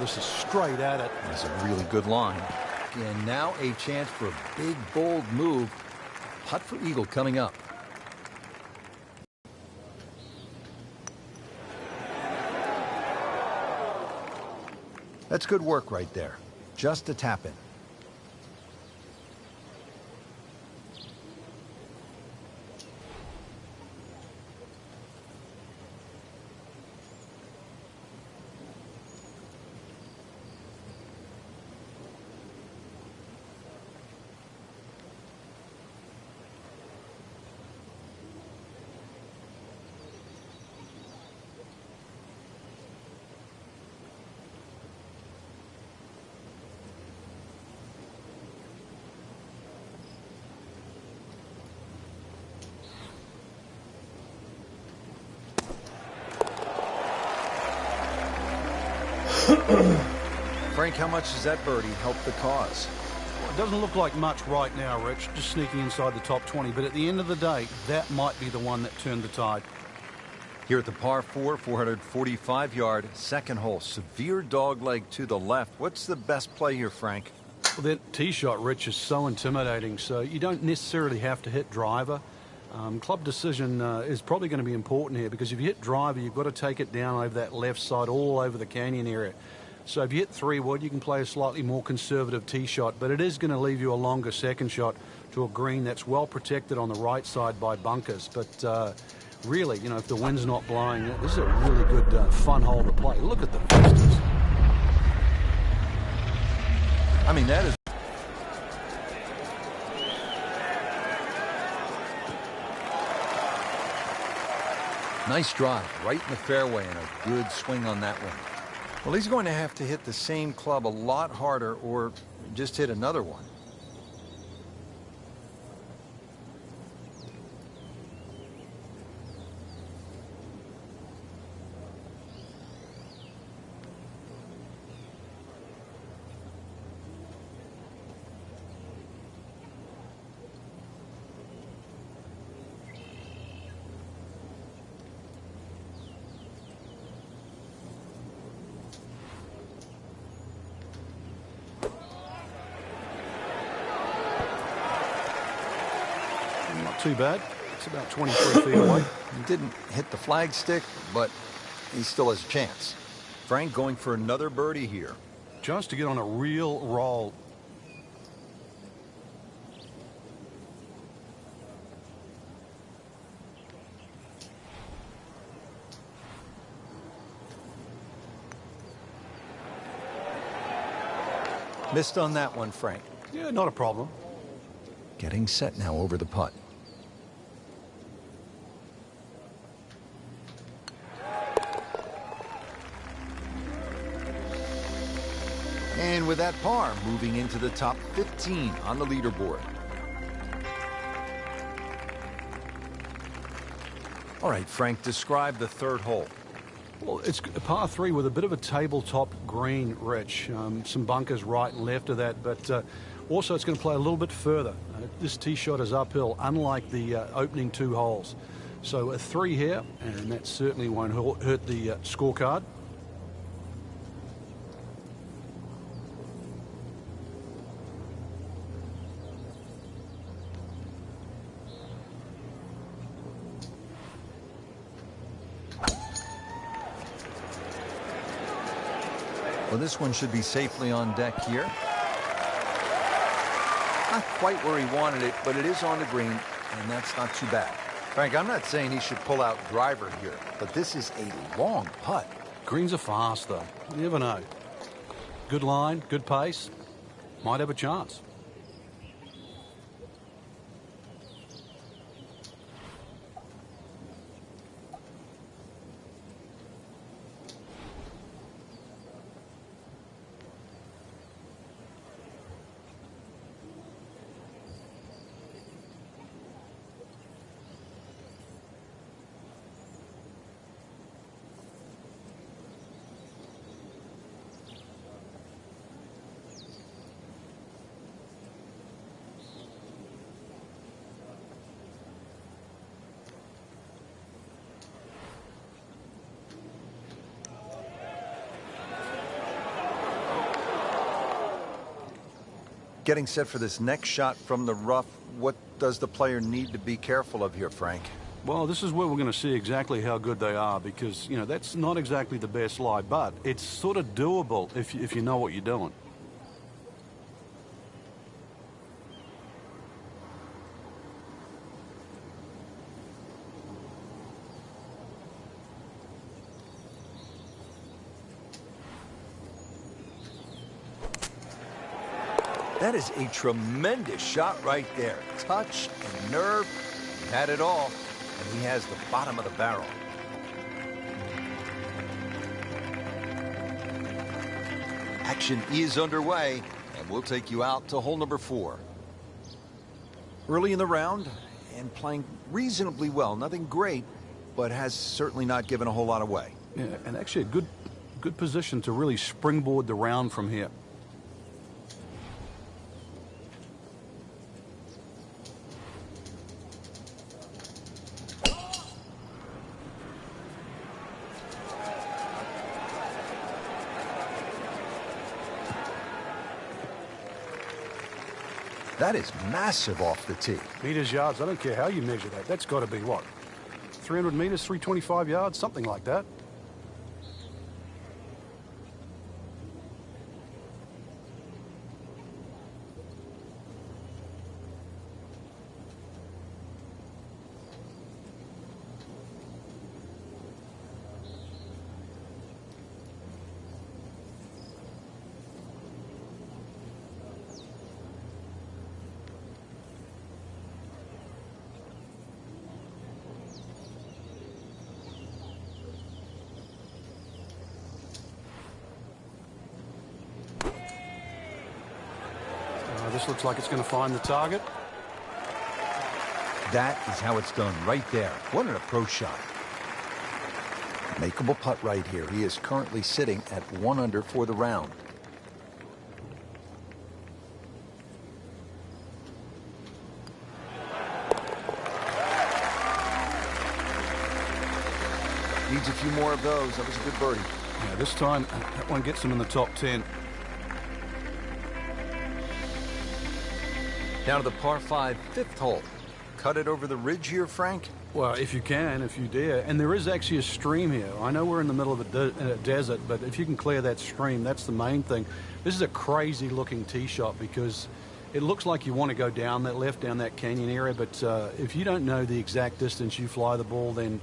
this is straight at it. That's a really good line. And now a chance for a big, bold move. Putt for eagle coming up. That's good work right there. Just a tap in. Frank, how much does that birdie help the cause? Well, it doesn't look like much right now, Rich, just sneaking inside the top 20. But at the end of the day, that might be the one that turned the tide. Here at the par 4, 445-yard second hole. Severe dogleg to the left. What's the best play here, Frank? Well, that tee shot, Rich, is so intimidating. So you don't necessarily have to hit driver. Club decision is probably going to be important here, because if you hit driver, you've got to take it down over that left side all over the canyon area. So if you hit 3-wood, you can play a slightly more conservative tee shot, but it is going to leave you a longer second shot to a green that's well protected on the right side by bunkers. But really, you know, if the wind's not blowing, this is a really good fun hole to play. Look at the vistas. I mean, that is... Nice drive right in the fairway, and a good swing on that one. Well, he's going to have to hit the same club a lot harder, or just hit another one. Too bad. It's about 23 feet away. He didn't hit the flagstick, but he still has a chance. Frank going for another birdie here. Just to get on a real roll. Missed on that one, Frank. Yeah, not a problem. Getting set now over the putt. And with that par, moving into the top 15 on the leaderboard. All right, Frank, describe the third hole. Well, it's a par 3 with a bit of a tabletop green, Rich. Some bunkers right and left of that, but also it's going to play a little bit further. This tee shot is uphill, unlike the opening 2 holes. So a 3 here, and that certainly won't hurt the scorecard. Well, this one should be safely on deck here. Not quite where he wanted it, but it is on the green, and that's not too bad. Frank, I'm not saying he should pull out driver here, but this is a long putt. Greens are fast, though. You never know. Good line, good pace. Might have a chance. Getting set for this next shot from the rough, what does the player need to be careful of here, Frank? Well, this is where we're going to see exactly how good they are because, you know, that's not exactly the best lie, but it's sort of doable if you know what you're doing. That is a tremendous shot right there. Touch and nerve. He had it all, and he has the bottom of the barrel. Action is underway, and we'll take you out to hole number 4. Early in the round, and playing reasonably well. Nothing great, but has certainly not given a whole lot away. Yeah, and actually a good position to really springboard the round from here. That is massive off the tee. Meters, yards, I don't care how you measure that. That's got to be what? 300 meters, 325 yards, something like that. This looks like it's going to find the target. That is how it's done right there. What an approach shot. Makeable putt right here. He is currently sitting at 1 under for the round. Needs a few more of those. That was a good birdie. Yeah, this time that one gets him in the top 10. Down to the par 5 fifth hole. Cut it over the ridge here, Frank? Well, if you can, if you dare. And there is actually a stream here. I know we're in the middle of a desert, but if you can clear that stream, that's the main thing. This is a crazy looking tee shot because it looks like you want to go down that left, down that canyon area, but if you don't know the exact distance you fly the ball, then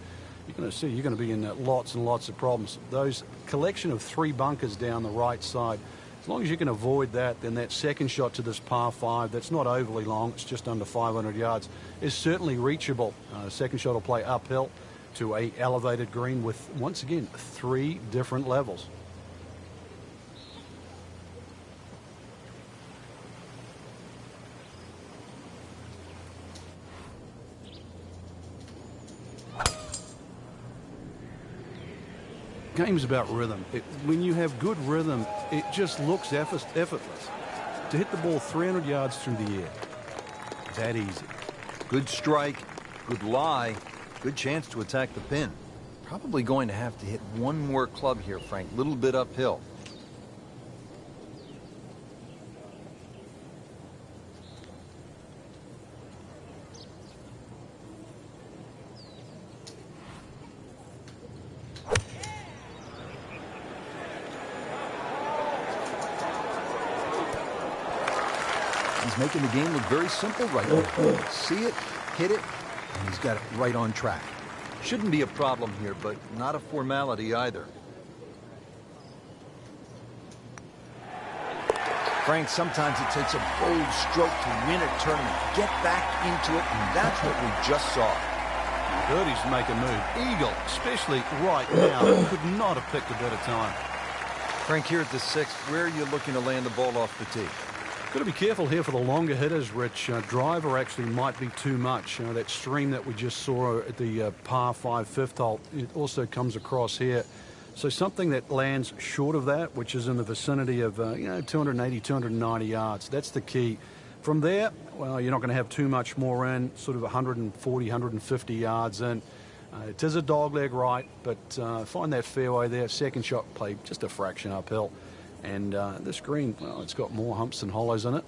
you're going to be in lots and lots of problems. Those collection of 3 bunkers down the right side, as long as you can avoid that, then that second shot to this par 5, that's not overly long, it's just under 500 yards, is certainly reachable. Second shot will play uphill to a elevated green with, once again, 3 different levels. Game's about rhythm. When you have good rhythm, it just looks effortless. To hit the ball 300 yards through the air, that easy. Good strike, good lie, good chance to attack the pin. Probably going to have to hit one more club here, Frank. Little bit uphill. He's making the game look very simple right now. See it, hit it, and he's got it right on track. Shouldn't be a problem here, but not a formality either. Frank, sometimes it takes a bold stroke to win a tournament. Get back into it, and that's what we just saw. Birdie's make a move. Eagle, especially right now, could not have picked a better time. Frank, here at the 6th, where are you looking to land the ball off the tee? Got to be careful here for the longer hitters, Rich. Driver actually might be too much. That stream that we just saw at the par 5 fifth hole, it also comes across here. So something that lands short of that, which is in the vicinity of 280, 290 yards. That's the key. From there, well, you're not going to have too much more in, sort of 140, 150 yards in. It is a dogleg right, but find that fairway there. Second shot played just a fraction uphill. And this green, well, it's got more humps and hollows in it.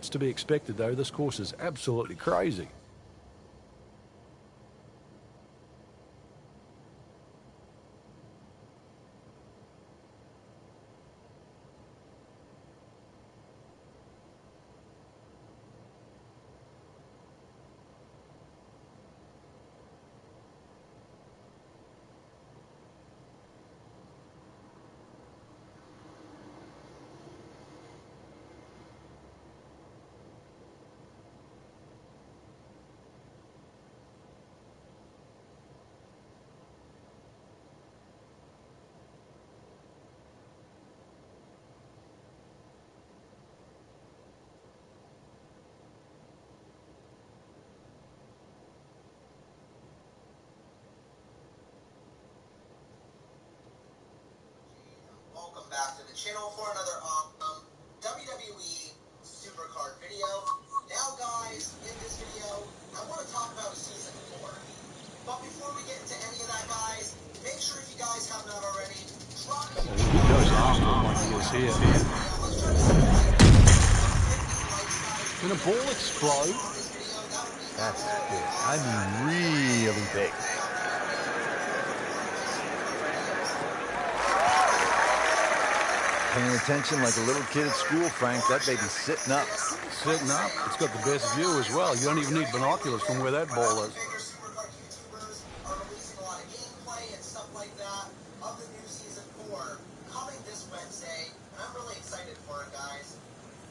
That's to be expected, though. This course is absolutely crazy. Welcome back to the channel for another awesome WWE Supercard video. Now guys, in this video, I want to talk about Season 4. But before we get into any of that, guys, make sure if you guys have not already, drop a He goes after him like he is here. Can a ball explode? That's big. I mean, really big. Paying attention like a little kid at school, Frank. That baby's sitting up. Sitting up. It's got the best view as well. You don't even need binoculars from where that ball is. YouTubers are releasing a lot of gameplay and stuff like that of the new Season 4 coming this Wednesday, and I'm really excited for it, guys.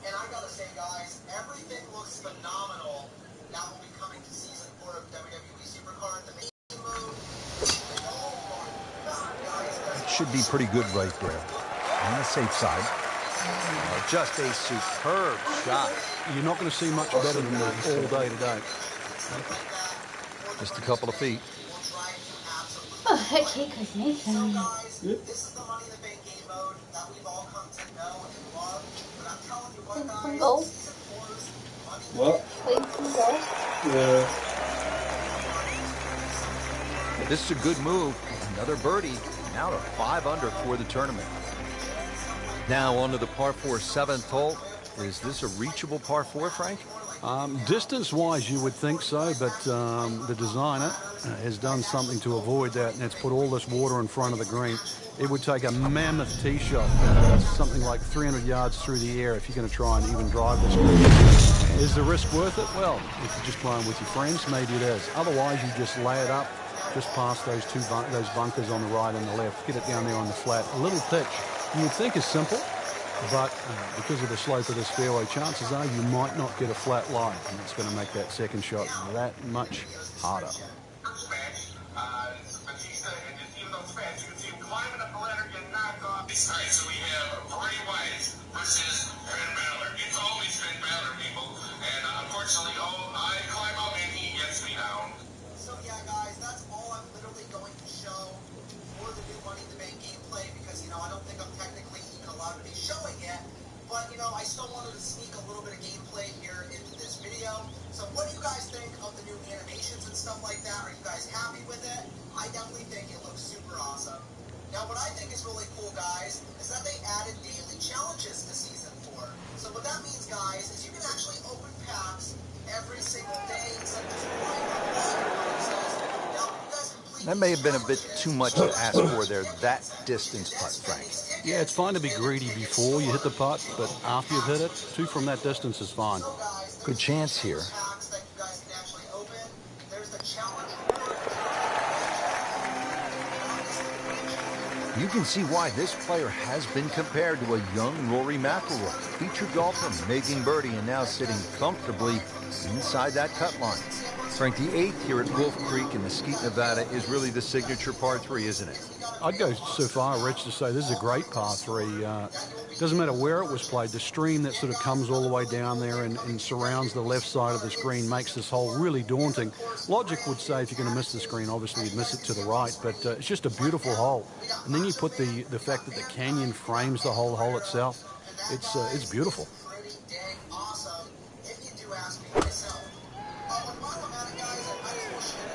And I gotta say, guys, everything looks phenomenal. That will be coming to Season 4 of WWE Supercard. The main mode. Oh my God, guys! It should be pretty good right there. On the safe side. Just a superb shot. You're not going to see much better than that all day today. Just a couple of feet. Oh, okay, Chris Nathan. So guys, this is the Money in the Bank game mode that we've all come to know and love. But I'm telling you what, guys, Go. Season 4's Money in the What? Bank Wait, go. Yeah. This is a good move. Another birdie. Now to 5 under for the tournament. Now on to the par 4 7th hole. Is this a reachable par 4, Frank? Distance-wise, you would think so, but the designer has done something to avoid that, and it's put all this water in front of the green. It would take a mammoth tee shot, something like 300 yards through the air if you're going to try and even drive this green. Is the risk worth it? Well, if you're just playing with your friends, maybe it is. Otherwise, you just lay it up, just past those those bunkers on the right and the left. Get it down there on the flat. A little pitch. You would think is simple, but because of the slope of this fairway, chances are you might not get a flat lie, and it's going to make that second shot that much harder. Alright, so we have Bray Wyatt versus Finn Balor. It's always Finn Balor, people. And unfortunately, I climb up and he gets me down. So yeah, guys, that's all I'm literally going to show for the new Money in the Bank gameplay because, you know, I don't think I'm technically even allowed to be showing it. But, you know, I still wanted to sneak a little bit of gameplay here into this video. So what do you guys think of the new animations and stuff like that? Are you guys happy with it? I definitely think it looks super awesome. Now, what I think is really cool, guys, is that they added daily challenges to Season 4. So what that means, guys, is you can actually open packs every single day instead of just relying on bonuses. Now, you guys complete That may have been a bit too much to ask for there, that distance putt, Frank. Yeah, it's fine to be greedy before you hit the putt, but after you've hit it, 2 from that distance is fine. Good chance here. packs that you guys can actually open. There's the challenge reward. You can see why this player has been compared to a young Rory McIlroy, featured golfer making birdie and now sitting comfortably inside that cut line. Frank, the 8th here at Wolf Creek in Mesquite, Nevada is really the signature par 3, isn't it? I'd go so far, Rich, to say this is a great par 3. Doesn't matter where it was played. The stream that sort of comes all the way down there and surrounds the left side of the screen makes this hole really daunting. Logic would say if you're going to miss the screen, obviously you'd miss it to the right, but it's just a beautiful hole. And then you put the fact that the canyon frames the whole hole itself. It's beautiful. Pretty dang awesome, if you do ask me myself. But while I'm at it, guys, I might as well share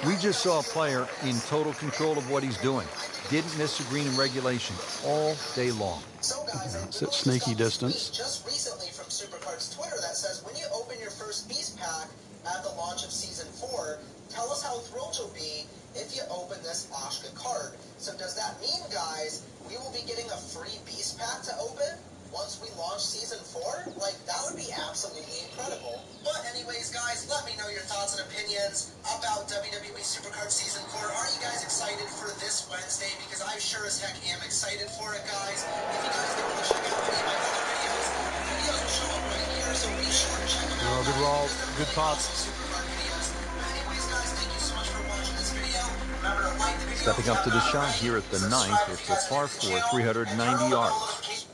We just saw a player in total control of what he's doing. Didn't miss a green in regulation all day long. So guys, It's at sneaky distance. just recently from Supercard's Twitter that says, when you open your first Beast Pack at the launch of Season 4, tell us how thrilled you'll be if you open this Oshka card. So does that mean, guys, we will be getting a free Beast Pack to open once we launch Season 4? Like, that would be absolutely incredible. But anyways, guys, let me know your thoughts and opinions about WWE Supercard Season 4. Are you guys excited for this Wednesday? Because I sure as heck am excited for it, guys. If you guys don't want to check out any of my other videos, the videos will show up right here, so be sure to check them out. Oh, good roll. Good Awesome pass. Supercard videos. But anyways, guys, thank you so much for watching this video. Remember to like the video. Stepping up to the shot here at the 9th. It's a par 4, 390 yards.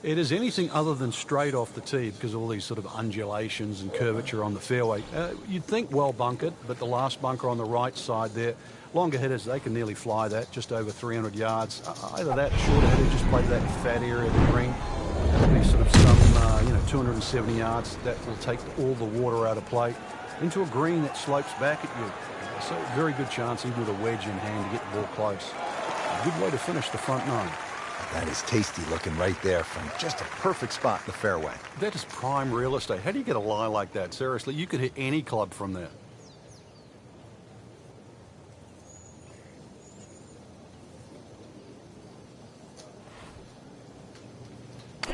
It is anything other than straight off the tee because of all these sort of undulations and curvature on the fairway. You'd think well bunkered, but the last bunker on the right side there, longer hitters, they can nearly fly that, just over 300 yards. Either that, shorter hitter just play that fat area of the green. That'll be sort of some, 270 yards. That will take all the water out of play into a green that slopes back at you. So very good chance, even with a wedge in hand, to get the ball close. A good way to finish the front 9. That is tasty looking right there, Frank. Just a perfect spot in the fairway. That is prime real estate. How do you get a lie like that? Seriously, you could hit any club from there. Should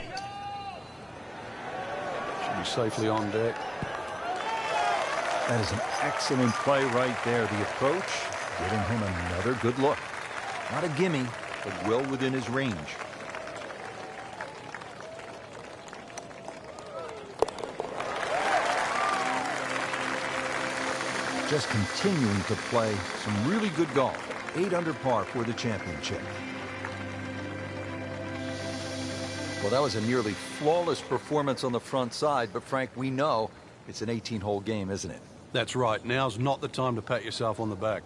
be safely on deck. That is an excellent play right there. The approach, giving him another good look. Not a gimme, but well within his range. Just continuing to play some really good golf. 8 under par for the championship. Well, that was a nearly flawless performance on the front side, but Frank, we know it's an 18-hole game, isn't it? That's right. Now's not the time to pat yourself on the back.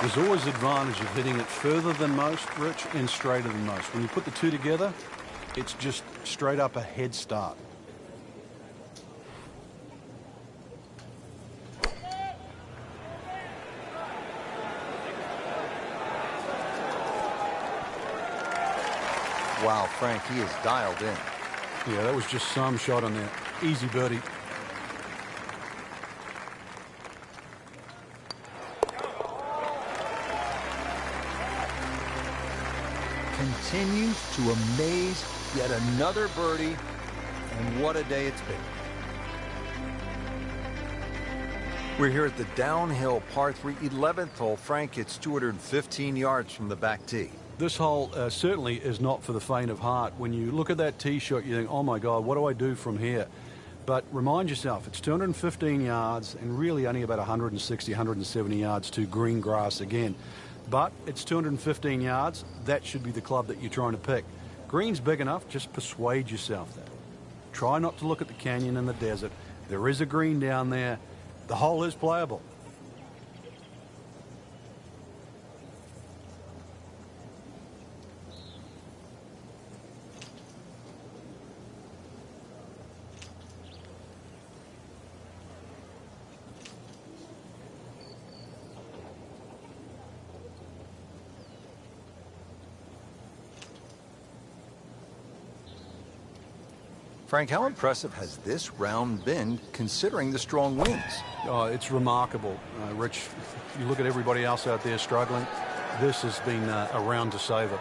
There's always advantage of hitting it further than most, Rich, and straighter than most. When you put the two together, it's just straight up a head start. Wow, Frank, he is dialed in. Yeah, that was just some shot on there. Easy birdie. Continues to amaze. Yet another birdie. And what a day it's been. We're here at the downhill par 3 11th hole. Frank, it's 215 yards from the back tee. This hole certainly is not for the faint of heart. When you look at that tee shot, you think, oh my God, what do I do from here? But remind yourself, it's 215 yards and really only about 160, 170 yards to green grass again. But it's 215 yards. That should be the club that you're trying to pick. Green's big enough. Just persuade yourself that. Try not to look at the canyon and the desert. There is a green down there. The hole is playable. Frank, how impressive has this round been considering the strong winds? Oh, it's remarkable, Rich. If you look at everybody else out there struggling, this has been a round to savor.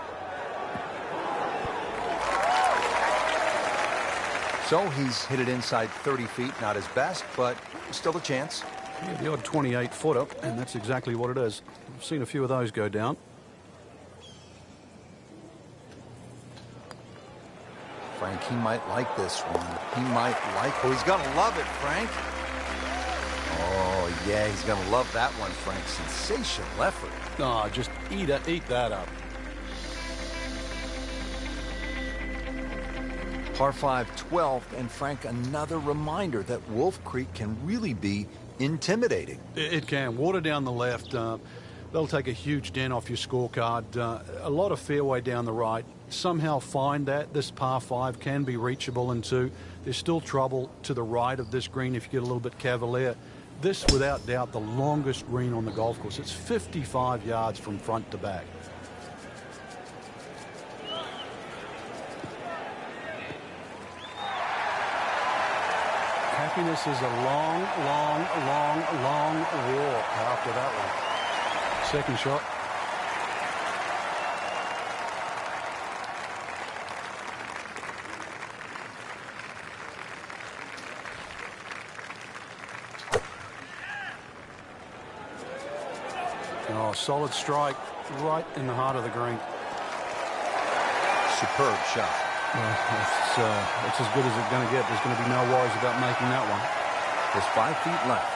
So he's hit it inside 30 feet, not his best, but still a chance. Yeah, the odd 28-footer, and that's exactly what it is. I've seen a few of those go down. Frank, he might like this one. He might like... Oh, he's going to love it, Frank. Oh, yeah, he's going to love that one, Frank. Sensational effort. Oh, just eat that up. Par 5, 12th, and Frank, another reminder that Wolf Creek can really be intimidating. It can. Water down the left. They'll take a huge dent off your scorecard. A lot of fairway down the right. Somehow find that. This par 5 can be reachable in 2. There's still trouble to the right of this green if you get a little bit cavalier. This, without doubt, the longest green on the golf course. It's 55 yards from front to back. Happiness is a long, long, long, long walk after that one. Second shot. Oh, solid strike right in the heart of the green. Superb shot. Well, it's as good as it's going to get. There's going to be no worries about making that one. There's 5 feet left.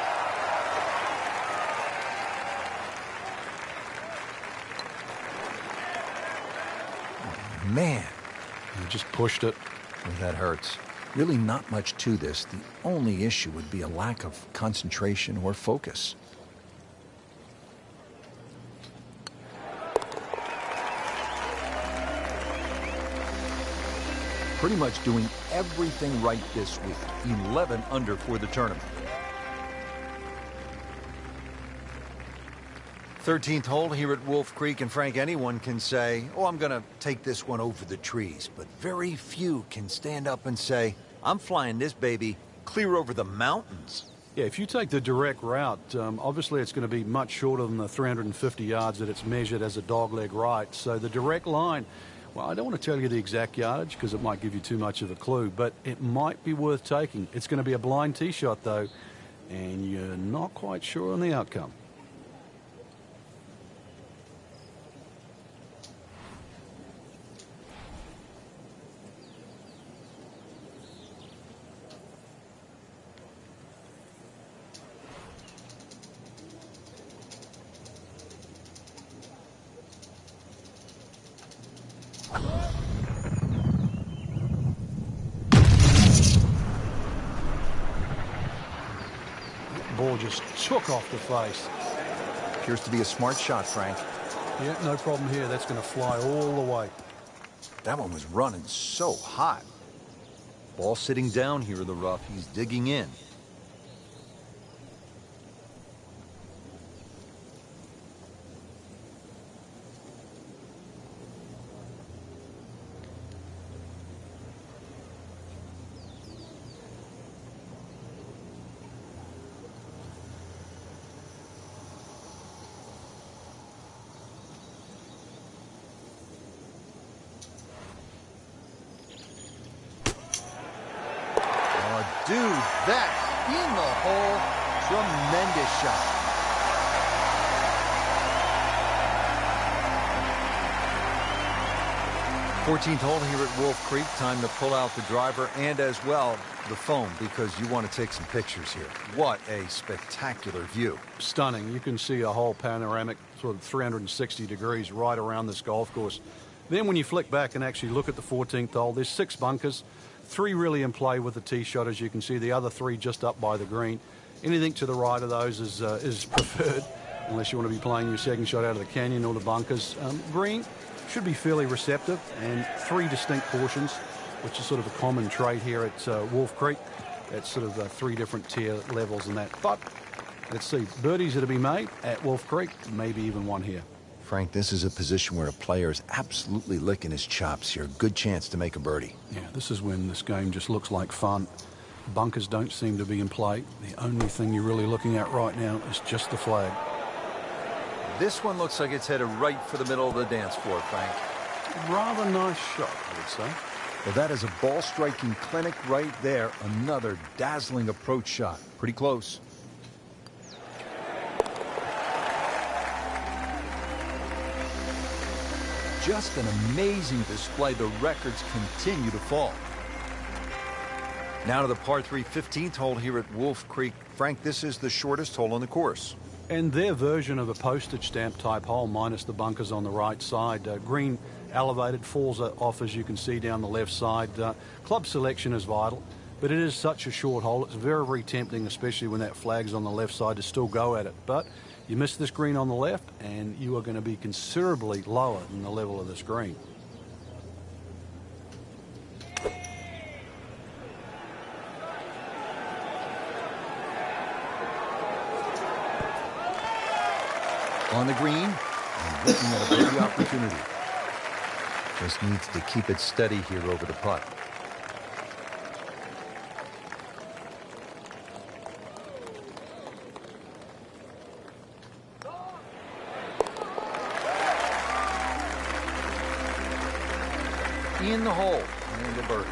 Oh, man. He just pushed it. Well, that hurts. Really not much to this. The only issue would be a lack of concentration or focus. Pretty much doing everything right this week. 11 under for the tournament. 13th hole here at Wolf Creek, and Frank, anyone can say, oh, I'm going to take this one over the trees. But very few can stand up and say, I'm flying this baby clear over the mountains. Yeah, if you take the direct route, obviously it's going to be much shorter than the 350 yards that it's measured as a dogleg right. So the direct line, well, I don't want to tell you the exact yardage because it might give you too much of a clue, but it might be worth taking. It's going to be a blind tee shot, though, and you're not quite sure on the outcome. Ball just took off the face. Appears to be a smart shot, Frank. Yeah, no problem here. That's going to fly all the way. That one was running so hot. Ball sitting down here in the rough. He's digging in. Dude, that in the hole. Tremendous shot. Fourteenth hole here at Wolf Creek. Time to pull out the driver and as well the phone because you want to take some pictures here. What a spectacular view. Stunning. You can see a whole panoramic sort of 360 degrees right around this golf course. Then when you flick back and actually look at the 14th hole, there's 6 bunkers. 3 really in play with the tee shot, as you can see. The other 3 just up by the green. Anything to the right of those is preferred, unless you want to be playing your second shot out of the canyon or the bunkers. Green should be fairly receptive, and 3 distinct portions, which is sort of a common trait here at Wolf Creek. It's sort of 3 different tier levels in that. But let's see, birdies that to be made at Wolf Creek, maybe even one here. Frank, this is a position where a player is absolutely licking his chops here. Good chance to make a birdie. Yeah, this is when this game just looks like fun. Bunkers don't seem to be in play. The only thing you're really looking at right now is just the flag. This one looks like it's headed right for the middle of the dance floor, Frank. Rather nice shot, I would say. Well, that is a ball striking clinic right there. Another dazzling approach shot. Pretty close. Just an amazing display. The records continue to fall. Now to the par 3 15th hole here at Wolf Creek. Frank, this is the shortest hole on the course. And their version of a postage stamp type hole, minus the bunkers on the right side. Green elevated, falls off, as you can see, down the left side. Club selection is vital, but it is such a short hole. It's very, very tempting, especially when that flag's on the left side, to still go at it. But you miss this green on the left, and you are going to be considerably lower than the level of this green. On the green, and looking at a birdie opportunity. Just needs to keep it steady here over the putt. In the hole, and a birdie.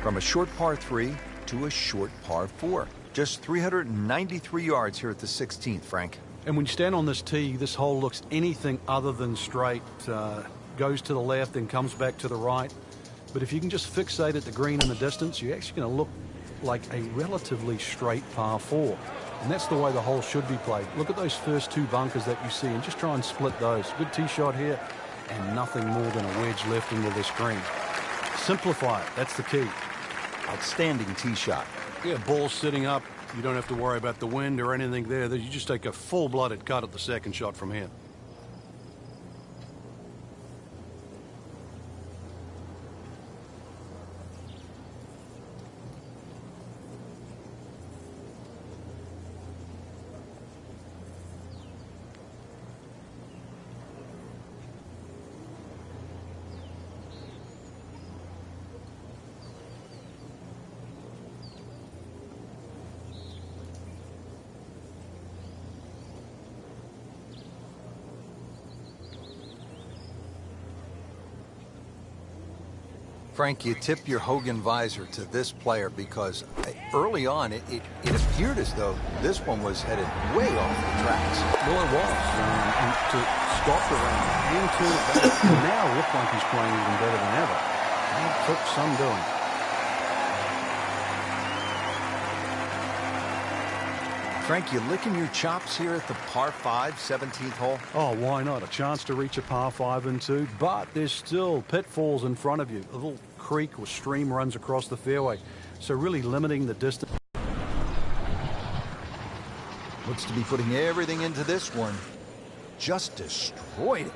From a short par 3 to a short par 4. Just 393 yards here at the 16th, Frank. And when you stand on this tee, this hole looks anything other than straight. Goes to the left and comes back to the right. But if you can just fixate at the green in the distance, you're actually going to look like a relatively straight par 4. And that's the way the hole should be played. Look at those first 2 bunkers that you see and just try and split those. Good tee shot here and nothing more than a wedge left into this green. Simplify it. That's the key. Outstanding tee shot. Yeah, ball sitting up. You don't have to worry about the wind or anything there. You just take a full-blooded cut at the second shot from here. Frank, you tip your Hogan visor to this player because early on it appeared as though this one was headed way off the tracks. Well, it was. And to stop the rain and turn it back, and now look like he's playing even better than ever. It took some doing. Frank, you licking your chops here at the par 5, 17th hole? Oh, why not? A chance to reach a par 5 and 2, but there's still pitfalls in front of you. A little creek or stream runs across the fairway, so really limiting the distance. Looks to be putting everything into this one. Just destroyed it.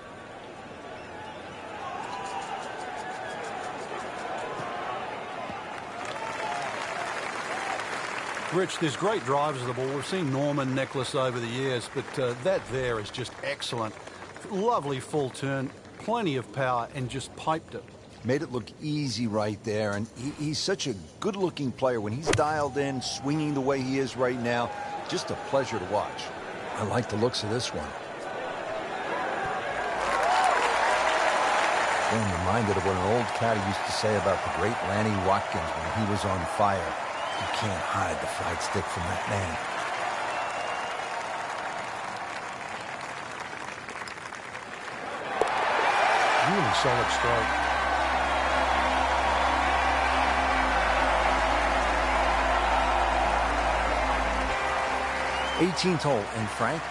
Rich, there's great drivers of the ball. We've seen Norman, Nicholas over the years, but that there is just excellent. Lovely full turn, plenty of power, and just piped it. Made it look easy right there, and he's such a good-looking player. When he's dialed in, swinging the way he is right now, just a pleasure to watch. I like the looks of this one. I'm reminded of what an old caddy used to say about the great Lanny Watkins when he was on fire. You can't hide the flag stick from that man. Really solid stroke. 18th hole, and Frank,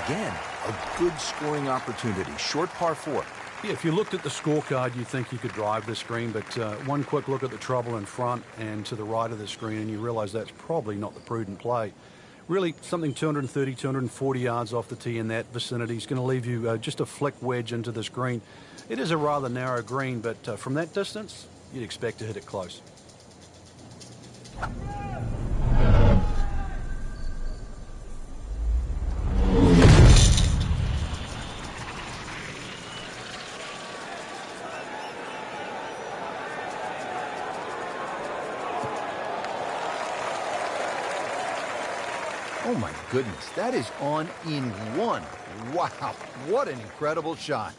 again, a good scoring opportunity. Short par 4. Yeah, if you looked at the scorecard, you'd think you could drive this green, but one quick look at the trouble in front and to the right of the screen, and you realize that's probably not the prudent play. Really, something 230, 240 yards off the tee in that vicinity is going to leave you just a flick wedge into this green. It is a rather narrow green, but from that distance, you'd expect to hit it close. Oh my goodness, that is on in one. Wow, what an incredible shot.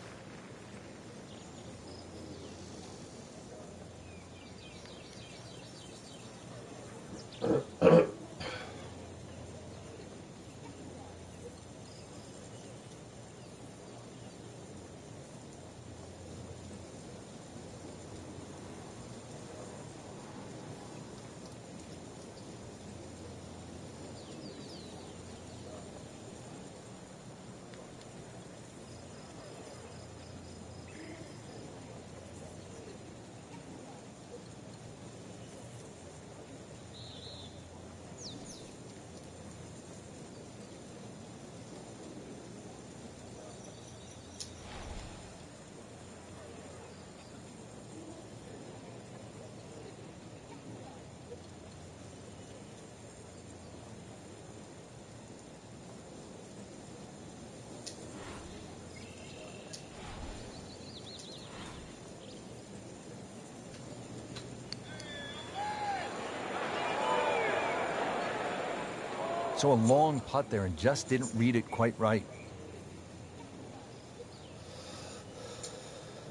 So a long putt there and just didn't read it quite right.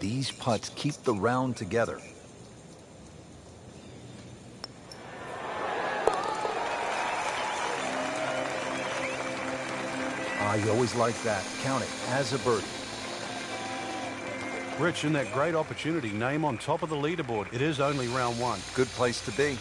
These putts keep the round together. You always like that. Count it as a birdie. Rich, in that great opportunity, name on top of the leaderboard. It is only round one. Good place to be.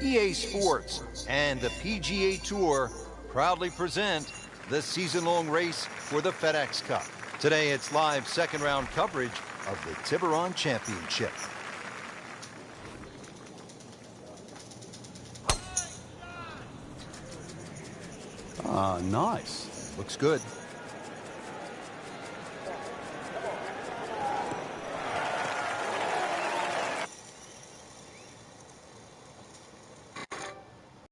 EA Sports and the PGA Tour proudly present the season-long race for the FedEx Cup. Today it's live second-round coverage of the Tiburon Championship. Nice. Looks good.